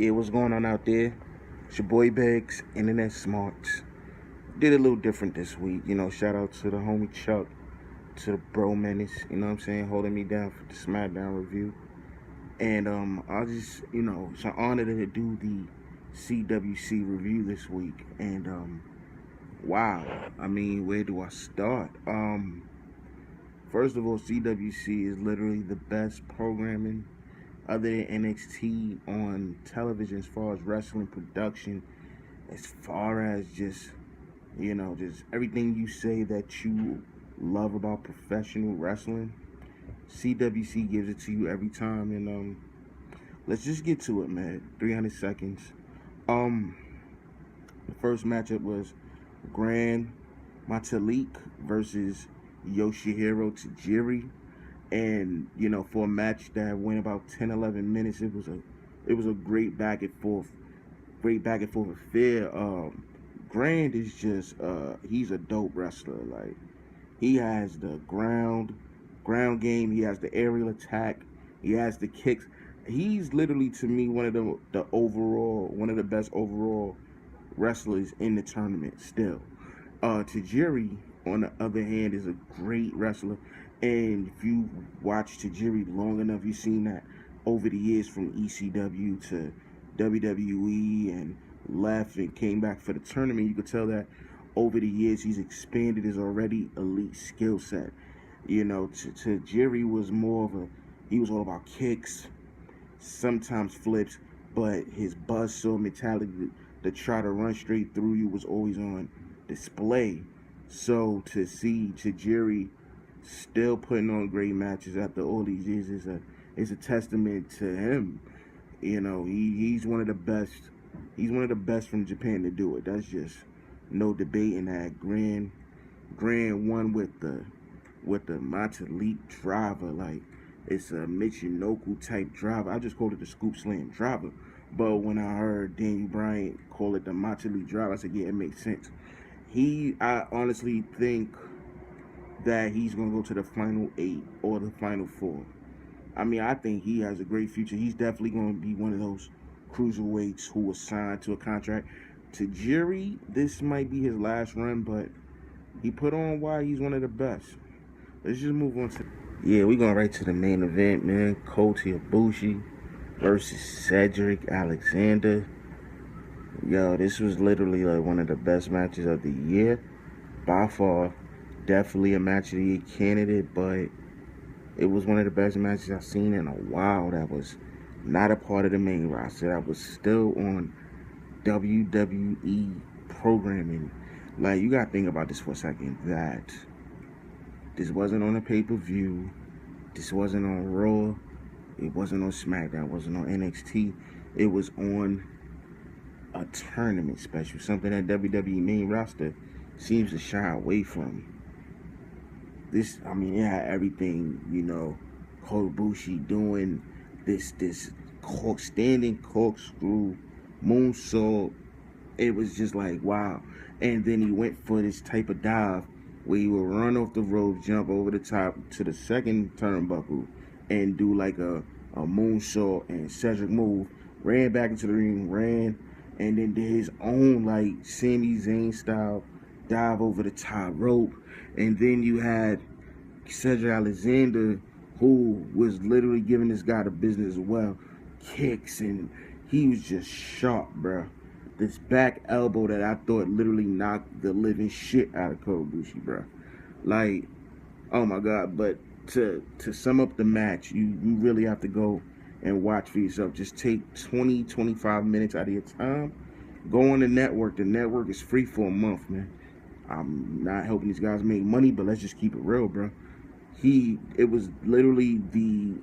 Yeah, what's going on out there? It's your boy Biggz, InternetSmarks. Did a little different this week. Shout out to the homie Chuck, to the bro menace, holding me down for the SmackDown review. And I just, it's an honor to do the CWC review this week. And wow, where do I start? First of all, CWC is literally the best programming other than NXT on television as far as wrestling production, as far as just everything you say that you love about professional wrestling. CWC gives it to you every time, and let's just get to it, man. 300 seconds. The first matchup was Grand Metalik versus Yoshihiro Tajiri. And for a match that went about 10-11 minutes, it was a great back and forth affair. Grand is just he's a dope wrestler. Like, he has the ground game, he has the aerial attack, he has the kicks. He's literally, to me, one of the best overall wrestlers in the tournament still. Tajiri, on the other hand, is a great wrestler. And if you watch Tajiri long enough, you've seen that over the years, from ECW to WWE, and left and came back for the tournament. You could tell that over the years he's expanded his already elite skill set. Tajiri was he was all about kicks, sometimes flips, but his buzzsaw mentality to try to run straight through you was always on display. So to see Tajiri still putting on great matches after all these years is a testament to him. He's one of the best. He's one of the best from Japan to do it. That's just no debating that. Grand won with the Metalik driver. Like, it's a Michinoku type driver. I just called it the Scoop Slam driver. But when I heard Daniel Bryan call it the Metalik driver, I said, yeah, it makes sense. I honestly think that he's going to go to the final 8 or the final 4. I think he has a great future. He's definitely going to be one of those cruiserweights who was signed to a contract. Tajiri, this might be his last run, but he put on why he's one of the best. Let's just move on to... Yeah, we're going right to the main event, man. Kota Ibushi versus Cedric Alexander. Yo, this was literally like one of the best matches of the year. By far, definitely a match of the year candidate, but it was one of the best matches I've seen in a while that was not a part of the main roster. That was still on WWE programming. Like, you gotta think about this for a second, that this wasn't on a pay-per-view, this wasn't on Raw, it wasn't on SmackDown, it wasn't on NXT, it was on a tournament special, something that WWE main roster seems to shy away from. This, it had everything, Kota Ibushi doing this standing corkscrew moonsault. It was just like, wow. And then he went for this type of dive where he would run off the rope, jump over the top to the second turnbuckle, and do like a moonsault and Cedric move. Ran back into the ring, and then did his own, like, Sami Zayn style dive over the top rope. And then you had Cedric Alexander, who was literally giving this guy the business as well. Kicks, and he was just sharp, bro. This back elbow that I thought literally knocked the living shit out of Kota Ibushi, bro. Like, oh my God. But to sum up the match, you really have to go and watch for yourself. Just take 20-25 minutes out of your time. Go on the network. The network is free for a month, man. I'm not helping these guys make money, but let's just keep it real, bro. It was literally the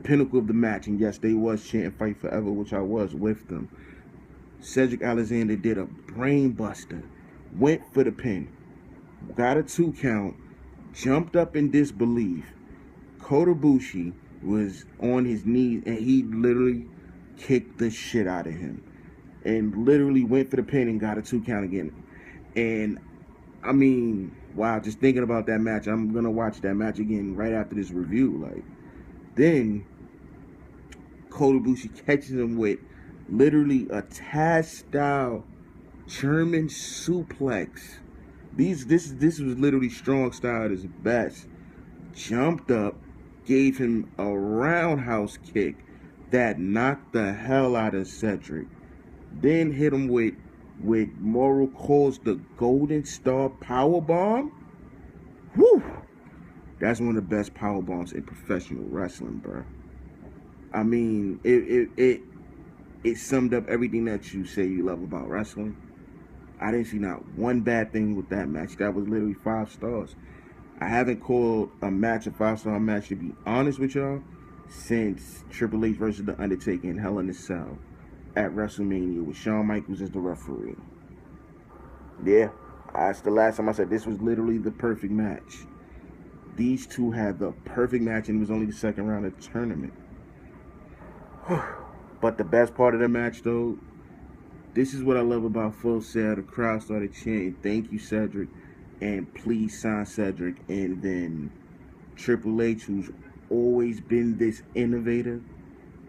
pinnacle of the match, and yes, they was chanting "Fight Forever," which I was with them. Cedric Alexander did a brain buster, went for the pin, got a 2 count, jumped up in disbelief. Kota Ibushi was on his knees, and he literally kicked the shit out of him, and literally went for the pin and got a 2 count again. And wow, just thinking about that match, I'm gonna watch that match again right after this review. Like, then Kota Ibushi catches him with Literally a Taz style German suplex. This was literally strong style at his best. Jumped up, gave him a roundhouse kick that knocked the hell out of Cedric. Then hit him with Mortal Cole's the Golden Star Power Bomb. Whew! That's one of the best power bombs in professional wrestling, bro. I mean, it summed up everything that you say you love about wrestling. I didn't see not one bad thing with that match. That was literally 5 stars. I haven't called a match a 5-star match, to be honest with y'all, since Triple H versus The Undertaker in Hell in a Cell at WrestleMania with Shawn Michaels as the referee. Yeah, that's the last time I said this was literally the perfect match. These two had the perfect match, and it was only the second round of the tournament. But the best part of the match, though, this is what I love about Full Sail. The crowd started chanting, "Thank you, Cedric," and "Please sign Cedric." And then Triple H, who's always been this innovator,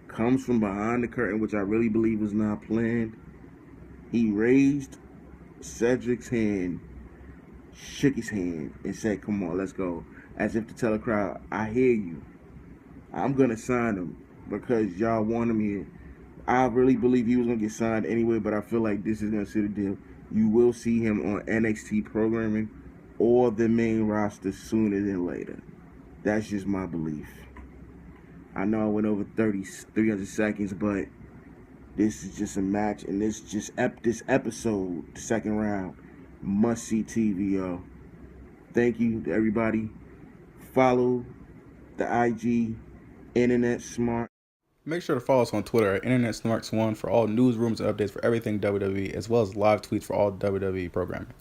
comes from behind the curtain, which I really believe was not planned. He raised Cedric's hand, shook his hand, and said, "Come on, let's go." As if to tell the crowd, "I hear you. I'm going to sign him because y'all want him here." I really believe he was going to get signed anyway, but I feel like this is going to see the deal. You will see him on NXT programming or the main roster sooner than later. That's just my belief. I know I went over 300 seconds, but this is just a match, and this episode, the second round, must-see TV, yo. Thank you to everybody. Follow the IG, InternetSmarks. Make sure to follow us on Twitter at InternetSmarks1 for all news, rumors, and updates for everything WWE, as well as live tweets for all WWE programming.